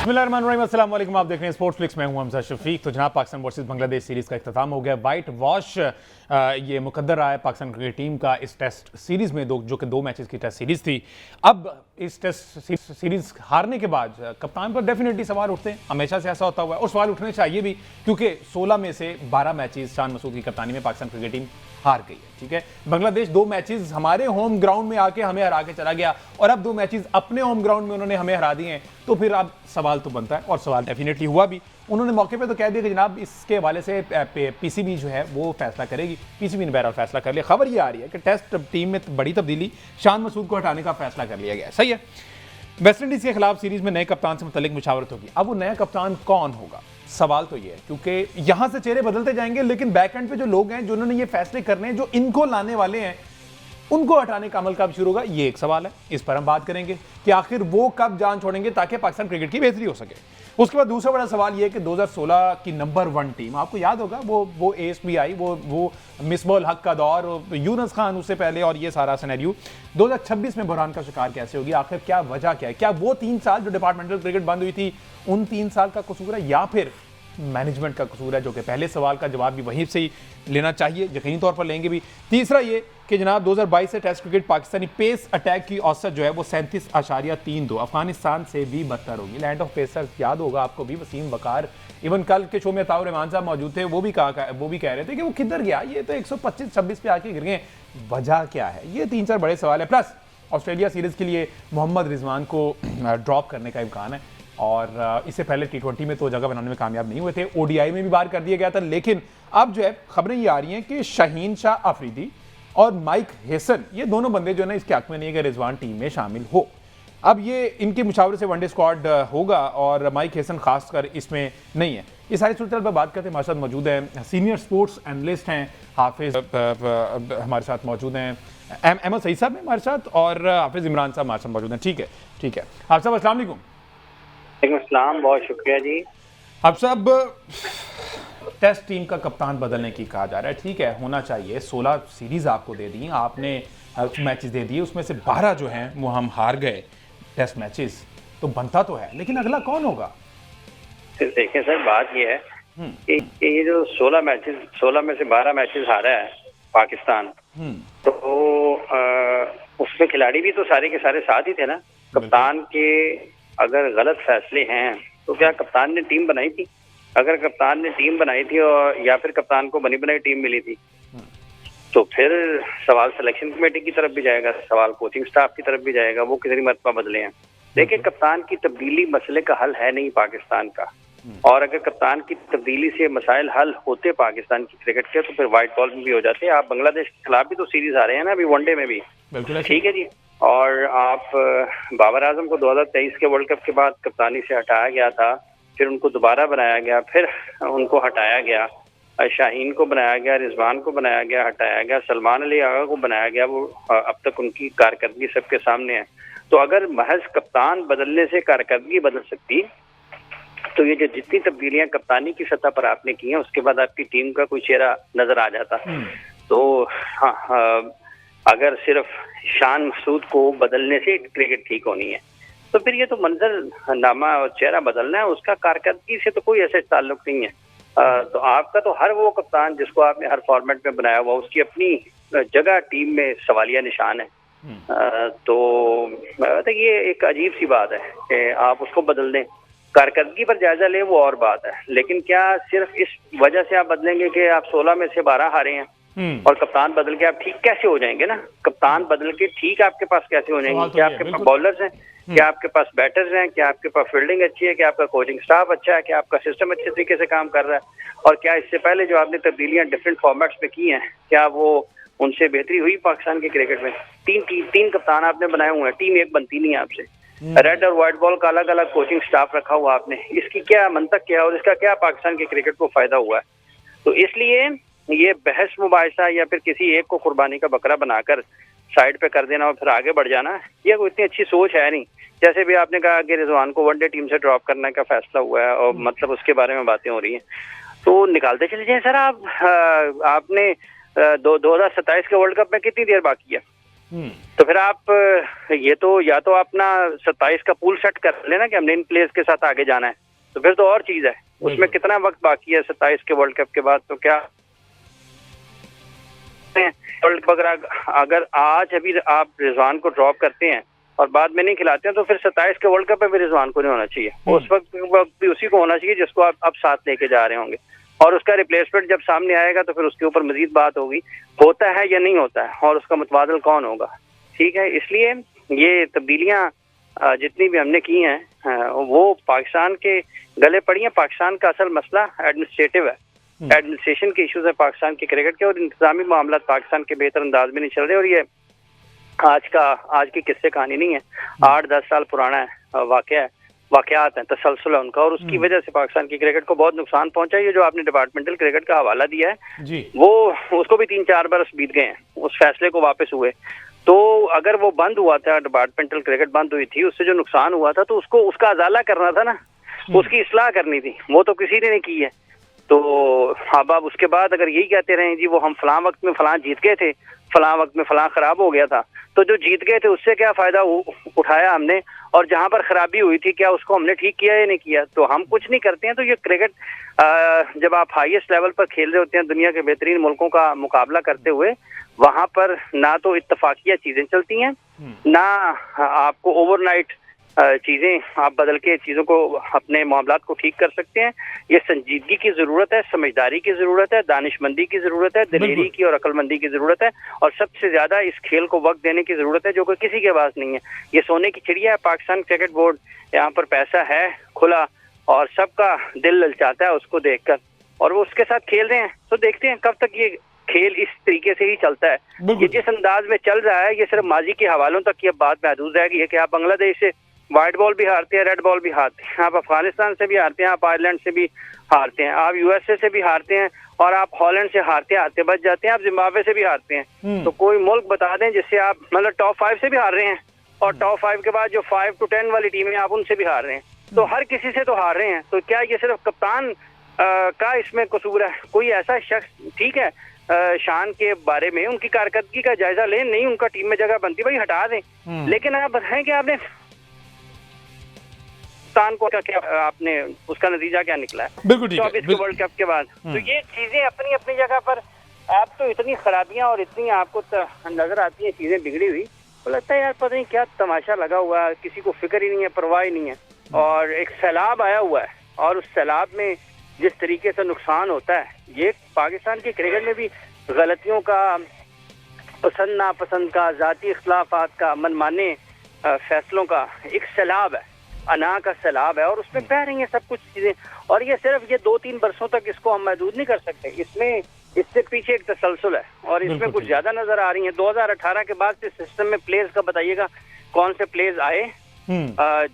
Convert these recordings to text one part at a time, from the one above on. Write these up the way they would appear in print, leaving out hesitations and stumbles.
बिस्मिल्लाहिर्रहमानिर्रहीम, अस्सलाम वालेकुम। आप देख रहे हैं स्पोर्ट्स फ्लिक्स में हूं हमजा शफीक। तो जनाब पाकिस्तान वर्सेस बांग्लादेश सीरीज़ का इख्तिताम हो गया। वाइट वॉश ये मुकद्दर रहा है पाकिस्तान क्रिकेट टीम का इस टेस्ट सीरीज़ में, जो कि 2 मैचेस की टेस्ट सीरीज़ थी। अब इस टेस्ट सीरीज़ हारने के बाद कप्तान पर डेफिनेटली सवाल उठते हैं, हमेशा से ऐसा होता हुआ है और सवाल उठने चाहिए भी, क्योंकि 16 में से 12 मैचेस शान मसूद की कप्तानी में पाकिस्तान क्रिकेट टीम हार गई है। ठीक है, बांग्लादेश 2 मैचेस हमारे होम ग्राउंड में आके हमें हरा के चला गया और अब 2 मैचेस अपने होम ग्राउंड में उन्होंने हमें हरा दिए हैं। तो फिर अब सवाल तो बनता है और सवाल डेफिनेटली हुआ भी। उन्होंने मौके पे तो कह दिया कि जनाब इसके हवाले से पीसीबी जो है वो फैसला करेगी। पीसीबी ने बहरहाल फैसला कर लिया। खबर ये आ रही है कि टेस्ट टीम में बड़ी तब्दीली, शान मसूद को हटाने का फैसला कर लिया गया। सही है, वेस्ट इंडीज के खिलाफ सीरीज में नए कप्तान से मुतल्लिक मुशावरत होगी। अब वो नया कप्तान कौन होगा, सवाल तो ये है, क्योंकि यहां से चेहरे बदलते जाएंगे, लेकिन बैक एंड पे जो लोग हैं जिन्होंने ये फैसले करने हैं, जो इनको लाने वाले हैं, उनको हटाने का अमल कब शुरू होगा, ये एक सवाल है। इस पर हम बात करेंगे कि आखिर वो कब जान छोड़ेंगे ताकि पाकिस्तान क्रिकेट की बेहतरी हो सके। उसके बाद दूसरा बड़ा सवाल ये है कि 2016 की नंबर 1 टीम, आपको याद होगा वो एएसबीआई, वो मिसबाह हक का दौर, यूनुस खान उससे पहले, और ये सारा सिनेरियो 2026 में बुरहान का शिकार कैसे होगी, आखिर क्या वजह क्या है? क्या वो 3 साल जो डिपार्टमेंटल क्रिकेट बंद हुई थी उन 3 साल का कसूर है, या फिर मैनेजमेंट का कसूर है? जो कि पहले सवाल का जवाब भी वहीं से ही लेना चाहिए, यकीनी तौर पर लेंगे भी। तीसरा ये कि जनाब 2022 से test cricket Pakistani pace attack की औसत जो है वो 37.32 अफगानिस्तान से भी बदतर होगी। लैंड ऑफ पेसर्स याद होगा आपको भी, वसीम वकार, इवन कल के शो में ताउर रहमान साहब मौजूद थे, वो भी कह रहे थे कि वो किधर गया, ये तो 125-26 पे आके गिर गए, वजह क्या है? ये 3-4 बड़े सवाल है। प्लस ऑस्ट्रेलिया सीरीज के लिए मोहम्मद रिजवान को ड्रॉप करने का इम्कान है, और इससे पहले T20 में तो जगह बनाने में कामयाब नहीं हुए थे, ODI में भी बाहर कर दिया गया था। लेकिन अब जो है खबरें ये आ रही हैं कि शाहीन शाह अफरीदी और माइक हेसन, ये दोनों बंदे जो है ना इसके हक में नहीं है कि रिजवान टीम में शामिल हो। अब ये इनकी मुशावरे से वनडे स्क्वाड होगा और माइक हेसन खासकर इसमें नहीं है। इस सारी सूरत पर बात करते हैं, हमारे साथ मौजूद हैं सीनियर स्पोर्ट्स एनालिस्ट हैं हाफिज, हमारे साथ मौजूद हैं अहमद सईद साहब हमारे साथ, और हाफिज इमरान साहब हमारे साथ मौजूद हैं। ठीक है आप सब, अस्सलाम वालेकुम। वालेकुम, बहुत शुक्रिया जी। अब सब टेस्ट टीम का कप्तान बदलने की कहा जा रहा है, ठीक है, होना चाहिए। 16 सीरीज आपको दे दी, आपने मैचेस दे दिए, उसमें से 12 जो हैं वो हम हार गए टेस्ट मैचेस, तो बनता तो है, लेकिन अगला कौन होगा? देखिए सर, बात ये है कि ये जो 16 में से 12 मैचेस हारा है पाकिस्तान, तो उसमें खिलाड़ी भी तो सारे के सारे साथ ही थे ना। कप्तान के अगर गलत फैसले हैं तो क्या कप्तान ने टीम बनाई थी? अगर कप्तान ने टीम बनाई थी और या फिर कप्तान को बनी बनाई टीम मिली थी, तो फिर सवाल सिलेक्शन कमेटी की तरफ भी जाएगा, सवाल कोचिंग स्टाफ की तरफ भी जाएगा, वो कितनी मरतबा बदले हैं। देखिए, कप्तान की तब्दीली मसले का हल है नहीं पाकिस्तान का, और अगर कप्तान की तब्दीली से मसाइल हल होते पाकिस्तान की क्रिकेट के, तो फिर व्हाइट बॉल में भी हो जाते हैं। आप बांग्लादेश के खिलाफ भी तो सीरीज आ रहे हैं ना अभी, वनडे में भी, ठीक है जी। और आप बाबर आजम को 2023 के वर्ल्ड कप के बाद कप्तानी से हटाया गया था, फिर उनको दोबारा बनाया गया, फिर उनको हटाया गया, शाहीन को बनाया गया, रिजवान को बनाया गया, हटाया गया, सलमान अली आगा को बनाया गया, वो अब तक उनकी कारकर्दगी सबके सामने है। तो अगर महज कप्तान बदलने से कारकर्दगी बदल सकती, तो ये जो जितनी तब्दीलियां कप्तानी की सतह पर आपने की हैं, उसके बाद आपकी टीम का कोई चेहरा नजर आ जाता। तो हाँ, अगर सिर्फ शान मसूद को बदलने से क्रिकेट ठीक होनी है, तो फिर ये तो मंजर नामा और चेहरा बदलना है, उसका कारकर्दगी से तो कोई ऐसा ताल्लुक नहीं है। तो आपका तो हर वो कप्तान जिसको आपने हर फॉर्मेट में बनाया हुआ, उसकी अपनी जगह टीम में सवालिया निशान है। तो ये एक अजीब सी बात है कि आप उसको बदल दें, कारकर्दगी पर जायजा ले, वो और बात है। लेकिन क्या सिर्फ इस वजह से आप बदलेंगे कि आप 16 में से 12 हारे हैं और कप्तान बदल के आप ठीक कैसे हो जाएंगे ना? कप्तान बदल के ठीक आपके पास कैसे हो जाएंगे? क्या आपके पास बॉलर्स हैं, क्या आपके पास बैटर्स हैं, क्या आपके पास फील्डिंग अच्छी है, क्या आपका कोचिंग स्टाफ अच्छा है, क्या आपका सिस्टम अच्छे तरीके से काम कर रहा है, और क्या इससे पहले जो आपने तब्दीलियां डिफरेंट फॉर्मेट्स में की हैं, क्या वो उनसे बेहतरी हुई पाकिस्तान के क्रिकेट में? तीन कप्तान आपने बनाए हुए हैं, टीम एक बनती नहीं है आपसे। रेड और व्हाइट बॉल का अलग अलग कोचिंग स्टाफ रखा हुआ आपने, इसकी क्या मंतक क्या है और इसका क्या पाकिस्तान के क्रिकेट को फायदा हुआ है? तो इसलिए ये बहस मुबाहिसा या फिर किसी एक को कुर्बानी का बकरा बनाकर साइड पे कर देना और फिर आगे बढ़ जाना, ये कोई इतनी अच्छी सोच है नहीं। जैसे भी आपने कहा कि रिजवान को वनडे टीम से ड्रॉप करने का फैसला हुआ है और मतलब उसके बारे में बातें हो रही हैं, तो निकालते चले जाएं सर। आपने 2027 के वर्ल्ड कप में कितनी देर बाकी है? तो फिर आप ये तो या तो अपना 27 का पूल सेट कर लेना कि हमने इन प्लेयर्स के साथ आगे जाना है, तो फिर तो और चीज है। उसमें कितना वक्त बाकी है 27 के वर्ल्ड कप के बाद, तो क्या वर्ल्ड कप अगर आज अभी आप रिजवान को ड्रॉप करते हैं और बाद में नहीं खिलाते हैं, तो फिर 27 के वर्ल्ड कप में भी रिजवान को नहीं होना चाहिए। उस वक्त भी उसी को होना चाहिए जिसको आप अब साथ लेके जा रहे होंगे, और उसका रिप्लेसमेंट जब सामने आएगा तो फिर उसके ऊपर मजीद बात होगी, होता है या नहीं होता है, और उसका मुतबादल कौन होगा। ठीक है, इसलिए ये तब्दीलियां जितनी भी हमने की हैं वो पाकिस्तान के गले पड़ी हैं। पाकिस्तान का असल मसला एडमिनिस्ट्रेटिव है, एडमिनिस्ट्रेशन के इश्यूज है पाकिस्तान के क्रिकेट के, और इंतजामी मामला पाकिस्तान के बेहतर अंदाज में नहीं चल रहे। और ये आज की किस्से कहानी नहीं है, 8-10 साल पुराना वाकयात हैं, तसलसल है उनका, और उसकी वजह से पाकिस्तान की क्रिकेट को बहुत नुकसान पहुंचा। ये जो आपने डिपार्टमेंटल क्रिकेट का हवाला दिया है जी, वो उसको भी 3-4 बरस बीत गए हैं उस फैसले को वापस हुए। तो अगर वो बंद हुआ था, डिपार्टमेंटल क्रिकेट बंद हुई थी, उससे जो नुकसान हुआ था तो उसको उसका अजाला करना था ना, उसकी इस्लाह करनी थी, वो तो किसी ने नहीं की है। तो अब आप उसके बाद अगर यही कहते रहे जी वो हम फलां वक्त में फलां जीत गए थे, फलां वक्त में फलां खराब हो गया था, तो जो जीत गए थे उससे क्या फायदा उठाया हमने, और जहां पर खराबी हुई थी क्या उसको हमने ठीक किया या नहीं किया। तो हम कुछ नहीं करते हैं। तो ये क्रिकेट जब आप हाईएस्ट लेवल पर खेल रहे होते हैं दुनिया के बेहतरीन मुल्कों का मुकाबला करते हुए, वहां पर ना तो इत्तफाकिया चीजें चलती हैं, ना आपको ओवरनाइट चीजें आप बदल के चीजों को अपने मामलात को ठीक कर सकते हैं। ये संजीदगी की जरूरत है, समझदारी की जरूरत है, दानिशमंदी की जरूरत है, दिलेरी की और अक्लमंदी की जरूरत है, और सबसे ज्यादा इस खेल को वक्त देने की जरूरत है जो कि किसी के पास नहीं है। ये सोने की चिड़िया है पाकिस्तान क्रिकेट बोर्ड, यहाँ पर पैसा है खुला और सबका दिल ललचाता है उसको देखकर, और वो उसके साथ खेल रहे हैं। तो देखते हैं कब तक ये खेल इस तरीके से ही चलता है। ये जिस अंदाज में चल रहा है, ये सिर्फ माजी के हवालों तक की बात महदूद रह गई है कि आप बांग्लादेश से व्हाइट बॉल भी हारते हैं, रेड बॉल भी हारते हैं, आप अफगानिस्तान से भी हारते हैं, आप आयरलैंड से भी हारते हैं, आप यूएसए से भी हारते हैं, और आप हॉलैंड से हारते हारते बच जाते हैं, आप जिम्बाब्वे से भी हारते हैं। तो कोई मुल्क बता दें जिससे आप मतलब टॉप 5 से भी हार रहे हैं, और टॉप 5 के बाद जो 5 to 10 वाली टीमें आप उनसे भी हार रहे हैं। तो हर किसी से तो हार रहे हैं। तो क्या ये सिर्फ कप्तान का इसमें कसूर है? कोई ऐसा शख्स, ठीक है शान के बारे में उनकी कारकर्दगी का जायजा लें, नहीं उनका टीम में जगह बनती भाई हटा दें, लेकिन आप बताएं कि आपने पाकिस्तान को क्या आपने उसका नतीजा क्या निकला है 24 के वर्ल्ड कप के बाद। तो ये चीजें अपनी अपनी जगह पर, आप तो इतनी खराबियां और इतनी आपको नजर आती है चीजें बिगड़ी हुई, तो लगता है यार पता नहीं क्या तमाशा लगा हुआ है, किसी को फिक्र ही नहीं है, परवाह ही नहीं है। और एक सैलाब आया हुआ है, और उस सैलाब में जिस तरीके से नुकसान होता है, ये पाकिस्तान की क्रिकेट में भी गलतियों का, पसंद नापसंद का, जाती इख्तलाफात का, मनमाने फैसलों का एक सैलाब है, अना का सैलाब है, और उसमें बह रही हैं सब कुछ चीजें। और ये सिर्फ ये 2-3 बरसों तक इसको हम महदूद नहीं कर सकते, इसमें इससे पीछे एक तसलसल है, और इसमें कुछ ज्यादा नजर आ रही है। 2018 के बाद से सिस्टम में प्लेयर्स का बताइएगा कौन से प्लेयर्स आए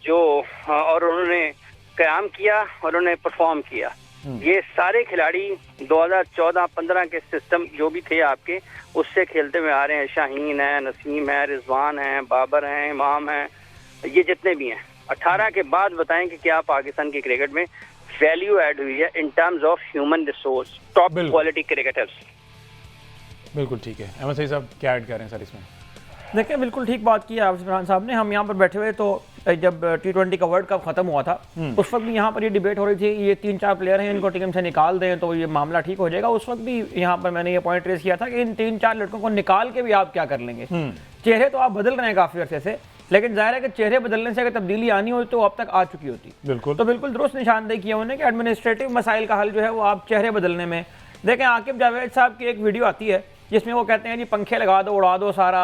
जो और उन्होंने क़याम किया और उन्होंने परफॉर्म किया। ये सारे खिलाड़ी 2014-15 के सिस्टम जो भी थे आपके, उससे खेलते हुए आ रहे हैं। शाहीन है, नसीम है, रिजवान है, बाबर हैं, इमाम हैं, ये जितने भी हैं। 18 के बाद बताएं कि क्या पाकिस्तान की क्रिकेट में वैल्यू ऐड हुई है in terms of human resource, top quality cricketers. बिल्कुल ठीक है। अहमद सईद साहब क्या ऐड कर रहे हैं सर इसमें? देखिए बिल्कुल ठीक बात की है आप इमरान साहब ने। हम यहाँ पर बैठे हुए तो जब T20 का वर्ल्ड कप खत्म हुआ था उस वक्त भी यहाँ पर ये डिबेट हो रही थी, ये 3-4 प्लेयर हैं इनको टीम से निकाल दें तो ये मामला ठीक हो जाएगा। उस वक्त भी यहाँ पर मैंने ये पॉइंट रेस किया था कि इन 3-4 लड़कों को निकाल के भी आप क्या कर लेंगे। चेहरे तो आप बदल रहे हैं काफी अरसे से, लेकिन जाहिर है कि चेहरे बदलने से अगर तब्दीली आनी हो तो अब तक आ चुकी होती। बिल्कुल। तो बिल्कुल दुरुस्त निशानदेही किया उन्होंने कि एडमिनिस्ट्रेटिव मसाइल का हल जो है वो आप चेहरे बदलने में। देखें आकिब जावेद साहब की एक वीडियो आती है जिसमें वो कहते हैं जी पंखे लगा दो, उड़ा दो सारा,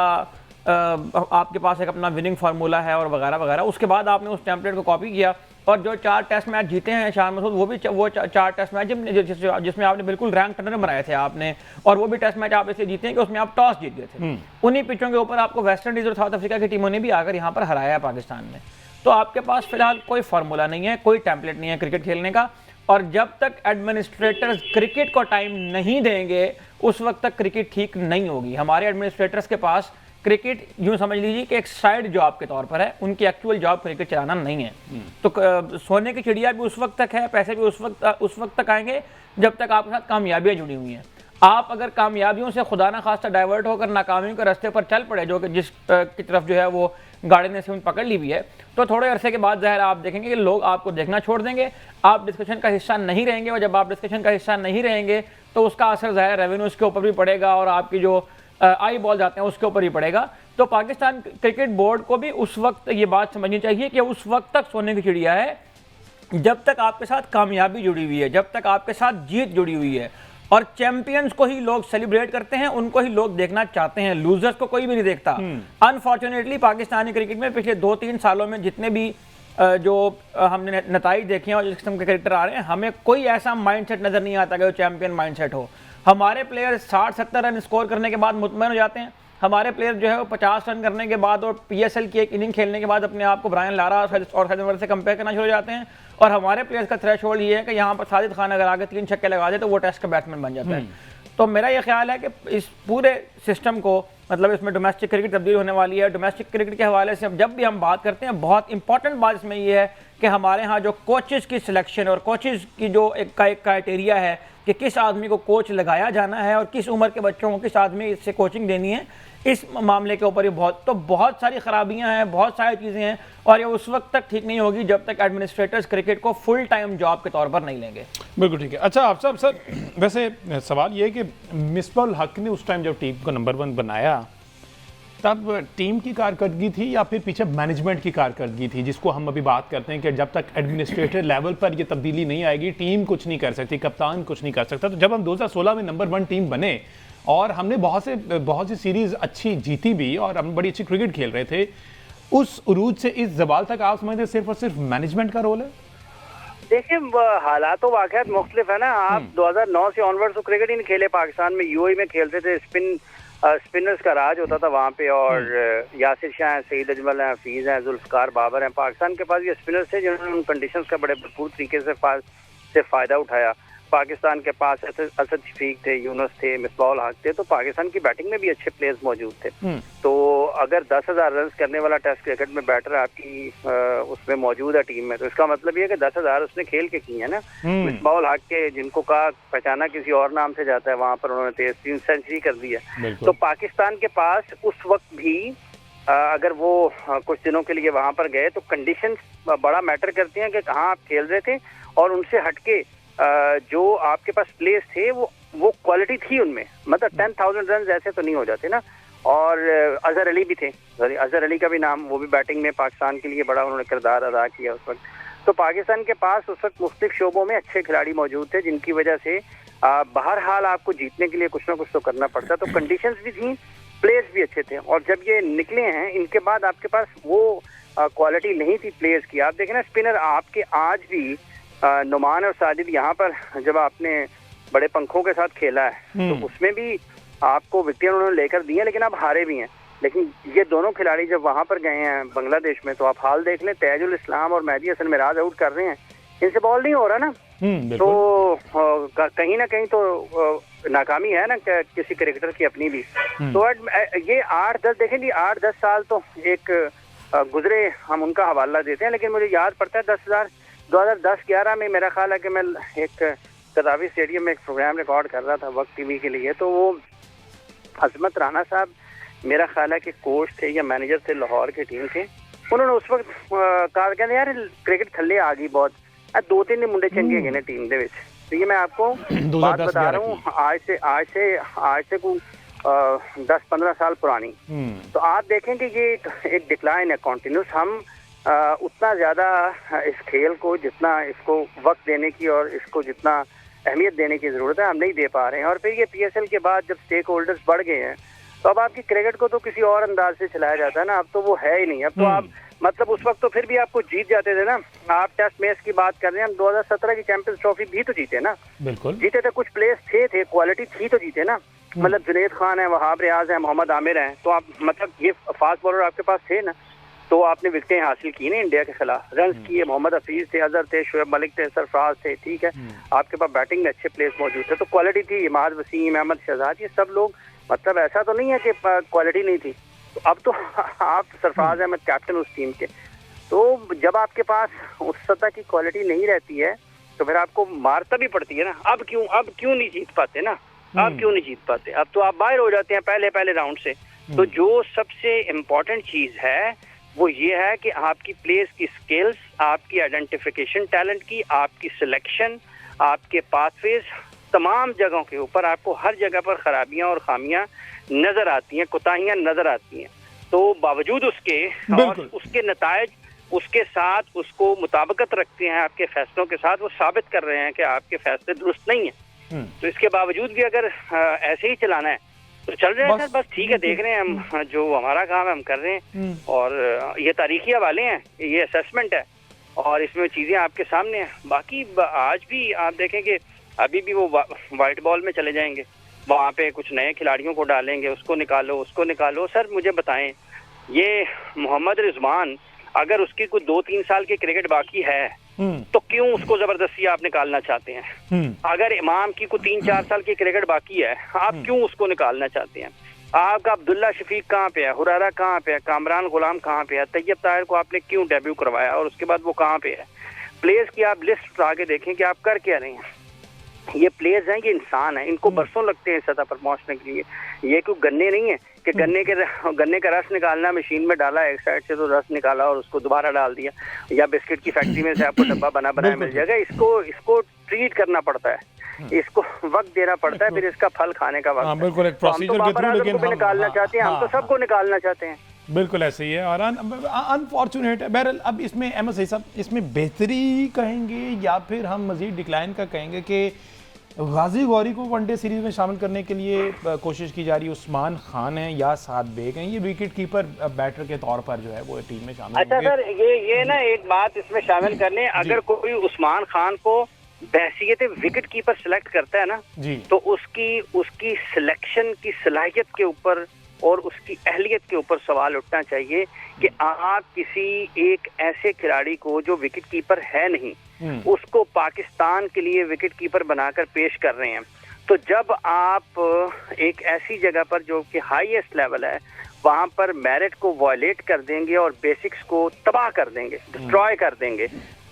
आपके पास एक अपना विनिंग फार्मूला है और वगैरह वगैरह। उसके बाद आपने उस टेम्पलेट को कॉपी किया और जो 4 टेस्ट मैच जीते हैं शान मसूद, वो भी 4 टेस्ट मैच जिसमें आपने बिल्कुल रैंक टर्नर बनाए थे आपने, और वो भी टेस्ट मैच आप इसलिए जीते हैं कि उसमें आप टॉस जीत गए थे। उन्हीं पिचों के ऊपर आपको वेस्ट इंडीज और साउथ अफ्रीका की टीमों ने भी आकर यहाँ पर हराया है पाकिस्तान में। तो आपके पास फिलहाल कोई फार्मूला नहीं है, कोई टेम्पलेट नहीं है क्रिकेट खेलने का, और जब तक एडमिनिस्ट्रेटर्स क्रिकेट को टाइम नहीं देंगे उस वक्त तक क्रिकेट ठीक नहीं होगी। हमारे एडमिनिस्ट्रेटर्स के पास क्रिकेट यूं समझ लीजिए कि एक साइड जॉब के तौर पर है, उनकी एक्चुअल जॉब क्रिकेट चलाना नहीं है। तो सोने की चिड़िया भी उस वक्त तक है, पैसे भी उस वक्त तक आएंगे जब तक आपके साथ कामयाबियां जुड़ी हुई हैं। आप अगर कामयाबियों से खुदा ना खास्ता डाइवर्ट होकर नाकामियों के रास्ते पर चल पड़े, जो कि जिस की तरफ जो है वो गाड़ी ने सिमत पकड़ ली हुई है, तो थोड़े अरसे के बाद ज़ाहिर आप देखेंगे कि लोग आपको देखना छोड़ देंगे, आप डिस्कशन का हिस्सा नहीं रहेंगे, और जब आप डिस्कशन का हिस्सा नहीं रहेंगे तो उसका असर ज़ाहिर रेवेन्यूज़ के ऊपर भी पड़ेगा और आपकी जो आई बॉल जाते हैं उसके ऊपर ही पड़ेगा। तो पाकिस्तान क्रिकेट बोर्ड को भी उस वक्त ये बात समझनी चाहिए कि उस वक्त तक सोने की चिड़िया है जब तक आपके साथ कामयाबी जुड़ी हुई है, जब तक आपके साथ जीत जुड़ी हुई है, और चैंपियंस को ही लोग सेलिब्रेट करते हैं, उनको ही लोग देखना चाहते हैं, लूजर्स को कोई भी नहीं देखता। अनफॉर्चुनेटली पाकिस्तानी क्रिकेट में पिछले 2-3 सालों में जितने भी जो हमने नताइज देखे हैं और जिस किस्म के क्रिकेटर आ रहे हैं, हमें कोई ऐसा माइंडसेट नजर नहीं आता कि वो चैंपियन माइंडसेट हो। हमारे प्लेयर 60-70 रन स्कोर करने के बाद मुतमईन हो जाते हैं, हमारे प्लेयर जो है वो 50 रन करने के बाद और PSL की एक इनिंग खेलने के बाद अपने आप को ब्रायन लारा और हैदर से कंपेयर करना शुरू हो जाते हैं, और हमारे प्लेयर्स का थ्रेशोल्ड ये है कि यहाँ पर साजिद खान अगर आगे 3 छक्के लगा दे तो वो टेस्ट का बैट्समैन बन जाता है। तो मेरा ये ख्याल है कि इस पूरे सिस्टम को, मतलब इसमें डोमेस्टिक क्रिकेट तब्दील होने वाली है। डोमेस्टिक क्रिकेट के हवाले से जब भी हम बात करते हैं, बहुत इंपॉर्टेंट बात इसमें ये है कि हमारे यहाँ जो कोचेज़ की सिलेक्शन और कोचेज़ की जो एक क्राइटेरिया है कि किस आदमी को कोच लगाया जाना है और किस उम्र के बच्चों को किस आदमी इससे कोचिंग देनी है, इस मामले के ऊपर ही बहुत सारी खराबियां हैं, बहुत सारी चीज़ें हैं, और ये उस वक्त तक ठीक नहीं होगी जब तक एडमिनिस्ट्रेटर्स क्रिकेट को फुल टाइम जॉब के तौर पर नहीं लेंगे। बिल्कुल ठीक है। अच्छा आप साहब, सर वैसे सवाल ये है कि मिसबाह हक ने उस टाइम जब टीम को नंबर 1 बनाया, तब टीम की कारकर्दगी थी या फिर पीछे मैनेजमेंट की कारकर्दगी थी, जिसको हम अभी बात करते हैं कि जब तक एडमिनिस्ट्रेटर लेवल पर ये तब्दीली नहीं आएगी टीम कुछ नहीं कर सकती, कप्तान कुछ नहीं कर सकता। तो जब हम 2016 में नंबर 1 टीम बने और हमने बहुत सी सीरीज अच्छी जीती भी और हम बड़ी अच्छी क्रिकेट खेल रहे थे, उस उरूज से इस जवाल तक आप समझते सिर्फ और सिर्फ मैनेजमेंट का रोल है? देखिए, हालात वाक़यात मुख्तलिफ है ना। आप 2009 से ऑनवर्ड्स तो क्रिकेट ही नहीं खेले पाकिस्तान में, यूएई में खेलते थे, स्पिनर्स का राज होता था वहाँ पे, और यासिर शाह हैं, सईद अजमल हैं, हफीज़ हैं, जुल्फ़कार बाबर हैं। पाकिस्तान के पास ये स्पिनर्स थे जिन्होंने उन कंडीशंस का बड़े भरपूर तरीके से फ़ायदा उठाया। पाकिस्तान के पास असद शफीक थे, यूनुस थे, मिसबाह हक थे, तो पाकिस्तान की बैटिंग में भी अच्छे प्लेयर्स मौजूद थे। तो अगर 10,000 रन करने वाला टेस्ट क्रिकेट में बैटर आपकी उसमें मौजूद है टीम में, तो इसका मतलब ये है कि 10,000 उसने खेल के किए हैं ना। मिसबाह हक के, जिनको का पहचाना किसी और नाम से जाता है, वहाँ पर उन्होंने 3 सेंचुरी कर दी है। तो पाकिस्तान के पास उस वक्त भी अगर वो कुछ दिनों के लिए वहाँ पर गए तो कंडीशंस बड़ा मैटर करती हैं कि कहाँ आप खेल रहे थे, और उनसे हटके जो आपके पास प्लेयर्स थे वो क्वालिटी थी उनमें। मतलब 10,000 रन ऐसे तो नहीं हो जाते ना। और अजहर अली भी थे, अजहर अली का भी नाम, वो भी बैटिंग में पाकिस्तान के लिए बड़ा उन्होंने किरदार अदा किया उस वक्त। तो पाकिस्तान के पास उस वक्त मुख्तलिफ शोबों में अच्छे खिलाड़ी मौजूद थे, जिनकी वजह से बहरहाल आपको जीतने के लिए कुछ ना कुछ तो करना पड़ता। तो कंडीशंस भी थी, प्लेयर्स भी अच्छे थे, और जब ये निकले हैं इनके बाद आपके पास वो क्वालिटी नहीं थी प्लेयर्स की। आप देखें ना, स्पिनर आपके आज भी नुमान और साजिद, यहाँ पर जब आपने बड़े पंखों के साथ खेला है तो उसमें भी आपको विकेट उन्होंने लेकर दी है, लेकिन आप हारे भी हैं। लेकिन ये दोनों खिलाड़ी जब वहाँ पर गए हैं बांग्लादेश में, तो आप हाल देख लें, तेजुल इस्लाम और मेहदी हसन मिराज आउट कर रहे हैं, इनसे बॉल नहीं हो रहा ना। तो कहीं ना कहीं तो नाकामी है ना किसी क्रिकेटर की अपनी भी। तो ये 8-10 देखें जी, 8-10 साल तो एक गुजरे, हम उनका हवाला देते हैं, लेकिन मुझे याद पड़ता है 2010-11 में मेरा ख्याल है कि मैं एक कदावी स्टेडियम में एक प्रोग्राम रिकॉर्ड कर रहा था वक्त टीवी के लिए। तो वो अजमत राना साहब मेरा ख्याल है कि कोच थे या मैनेजर थे लाहौर की टीम के, उन्होंने उस वक्त कहा, कहते यार क्रिकेट थल्ले आ गई बहुत, 2-3 मुंडे चंगे गए ने टीम दे विच। तो ये मैं आपको बात बता रहा हूँ आज से कोई 10-15 साल पुरानी। तो आप देखें कि ये एक डिक्लाइन है कंटिन्यूस। हम उतना ज़्यादा इस खेल को, जितना इसको वक्त देने की और इसको जितना अहमियत देने की ज़रूरत है, हम नहीं दे पा रहे हैं। और फिर ये PSL के बाद जब स्टेक होल्डर्स बढ़ गए हैं, तो अब आपकी क्रिकेट को तो किसी और अंदाज से चलाया जाता है ना। अब तो वो है ही नहीं। अब तो आप मतलब उस वक्त तो फिर भी आपको जीत जाते थे ना। आप टेस्ट मैच की बात कर रहे हैं, हम 2017 की चैंपियंस ट्रॉफी भी तो जीते ना। बिल्कुल जीते थे, कुछ प्लेयर्स थे क्वालिटी थी तो जीते ना। मतलब जुनैद खान है, वहाब रियाज है, मोहम्मद आमिर हैं, तो आप मतलब ये फास्ट बॉलर आपके पास थे ना। तो आपने विकेटें हासिल की ना इंडिया के खिलाफ, रन किए, मोहम्मद हफीज थे, अजहर थे, शुएब मलिक थे, सरफराज थे, ठीक है। आपके पास बैटिंग में अच्छे प्लेयर्स मौजूद थे, तो क्वालिटी थी। इमाद वसीम, अहमद शहजाद, ये सब लोग, मतलब ऐसा तो नहीं है कि क्वालिटी नहीं थी। तो अब तो आप सरफराज अहमद कैप्टन उस टीम के, तो जब आपके पास उस सतह की क्वालिटी नहीं रहती है तो फिर आपको मारता भी पड़ती है ना। अब क्यों नहीं जीत पाते ना। आप क्यों नहीं जीत पाते? अब तो आप बाहर हो जाते हैं पहले पहले राउंड से। तो जो सबसे इम्पोर्टेंट चीज है वो ये है कि आपकी प्लेयर्स की स्किल्स, आपकी आइडेंटिफिकेशन टैलेंट की, आपकी सिलेक्शन, आपके पाथवेज, तमाम जगहों के ऊपर आपको हर जगह पर खराबियां और खामियां नजर आती हैं, कोताहियां नजर आती हैं। तो बावजूद उसके और उसके नतायज उसके साथ उसको मुताबिकत रखते हैं आपके फैसलों के साथ, वो साबित कर रहे हैं कि आपके फैसले दुरुस्त नहीं है। तो इसके बावजूद भी अगर ऐसे ही चलाना है तो चल रहे हैं सर, बस ठीक है, देख रहे हैं हम, जो हमारा काम है हम कर रहे हैं। और ये तारीखी हवाले हैं, ये असेसमेंट है और इसमें चीजें आपके सामने हैं। बाकी आज भी आप देखें कि अभी भी वो वाइट बॉल में चले जाएंगे, वहाँ पे कुछ नए खिलाड़ियों को डालेंगे, उसको निकालो उसको निकालो। सर मुझे बताएं, ये मोहम्मद रिजवान अगर उसकी कुछ 2-3 साल की क्रिकेट बाकी है तो क्यों उसको जबरदस्ती आप निकालना चाहते हैं? अगर इमाम की कुछ 3-4 साल की क्रिकेट बाकी है, आप क्यों उसको निकालना चाहते हैं? आपका अब्दुल्ला शफीक कहाँ पे है, हुरारा कहाँ पे है, कामरान गुलाम कहाँ पे है, तैयब ताहिर को आपने क्यों डेब्यू करवाया और उसके बाद वो कहाँ पे है? प्लेयर्स की आप लिस्ट उठा के देखें कि आप कर क्या रहे हैं। ये प्लेयर्स हैं, ये इंसान है, इनको बरसों लगते हैं सतह पर पहुंचने के लिए। ये कोई गन्ने नहीं है कि गन्ने का रस निकालना, मशीन में डाला एक साइड से तो रस निकाला और उसको दोबारा डाल दिया, या बिस्किट की फैक्ट्री में से आपको डब्बा बना बनाया मिल जाएगा। इसको ट्रीट करना पड़ता है, इसको वक्त देना पड़ता है, फिर इसका फल खाने का वक्त। बिल्कुल एक प्रोसीजर के थ्रू, लेकिन हम निकालना चाहते हैं, हम तो सबको निकालना चाहते हैं। बिल्कुल ऐसे ही है और अनफॉर्चुनेट है। बहरहाल अब इसमें अहमद सईद साहब, इसमें बेहतरी कहेंगे या फिर हम मजीद डिक्लाइन का कहेंगे कि गाजी गौरी को वनडे सीरीज में शामिल करने के लिए कोशिश की जा रही है? उस्मान खान है या साद बेग हैं, ये विकेट कीपर बैटर के तौर पर जो है वो टीम में शामिल अच्छा सर, ये ना एक बात इसमें शामिल कर लें, अगर कोई उस्मान खान को बहसीयत विकेट कीपर सिलेक्ट करता है ना जी, तो उसकी सिलेक्शन की सलाहियत के ऊपर और उसकी अहलियत के ऊपर सवाल उठना चाहिए कि आप किसी एक ऐसे खिलाड़ी को जो विकेट कीपर है नहीं, उसको पाकिस्तान के लिए विकेट कीपर बनाकर पेश कर रहे हैं। तो जब आप एक ऐसी जगह पर जो कि हाईएस्ट लेवल है, वहां पर मेरिट को वायलेट कर देंगे और बेसिक्स को तबाह कर देंगे, डिस्ट्रॉय कर देंगे,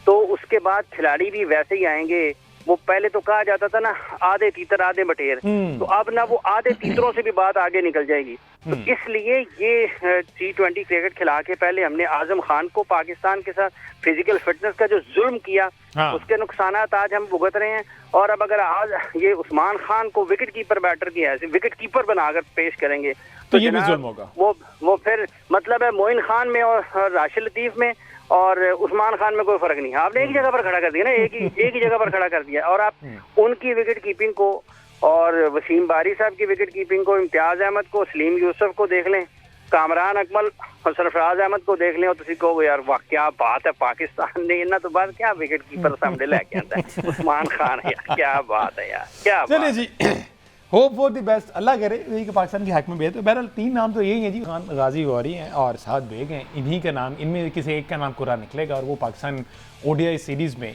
तो उसके बाद खिलाड़ी भी वैसे ही आएंगे। वो पहले तो कहा जाता था ना, आधे तीतर आधे बटेर, तो अब ना वो आधे तीतरों से भी बात आगे निकल जाएगी। तो इसलिए ये T20 क्रिकेट खिला के पहले हमने आजम खान को पाकिस्तान के साथ फिजिकल फिटनेस का जो जुल्म किया, उसके नुकसानात आज हम भुगत रहे हैं। और अब अगर आज ये उस्मान खान को विकेट कीपर बैटर की ऐसे विकेट कीपर बनाकर पेश करेंगे तो ये भी जुल्म होगा। वो फिर मतलब है मोइन खान में और राशिद लतीफ में और उस्मान खान में कोई फर्क नहीं है। आपने एक जगह पर खड़ा कर दिया ना, एक ही जगह पर खड़ा कर दिया। और आप उनकी विकेट कीपिंग को और वसीम बारी साहब की विकेट कीपिंग को, इम्तियाज अहमद को, सलीम यूसुफ को देख लें, कामरान अकमल और सरफराज अहमद को देख लें और तुसी कहो यार वाह क्या बात है, पाकिस्तान ने इन्ना तो बात क्या विकेट कीपर सामने लेके आता है उस्मान खान है यार, क्या बात है यार, क्या चलिए जी, होप फॉर द बेस्ट, अल्लाह करे यही कि पाकिस्तान की हक में बेहतर। बहरहाल 3 नाम तो यही हैं जी, खान, गाजी गौरी हैं और साद बेग हैं। इन्हीं का नाम, इनमें किसी एक का नाम कुर्रा निकलेगा और वो पाकिस्तान ओडीआई सीरीज़ में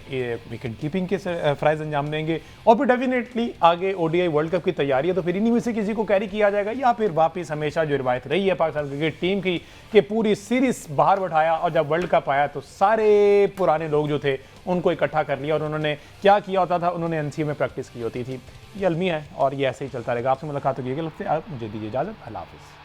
विकेट कीपिंग के फ़राइज़ अंजाम देंगे। और फिर डेफिनेटली आगे ओडीआई वर्ल्ड कप की तैयारी है, तो फिर इन्हीं में से किसी को कैरी किया जाएगा, या फिर वापस हमेशा जो रिवायत रही है पाकिस्तान क्रिकेट टीम की कि पूरी सीरीज़ बाहर बैठाया और जब वर्ल्ड कप आया तो सारे पुराने लोग जो थे उनको इकट्ठा कर लिया और उन्होंने क्या किया होता था, उन्होंने एनसीए में प्रैक्टिस की होती थी। ये अलमी है और ये ऐसे ही चलता रहेगा। आपसे मुलाकात होगी, मुझे दीजिए इजाज़त, अल्लाह हाफ़िज़।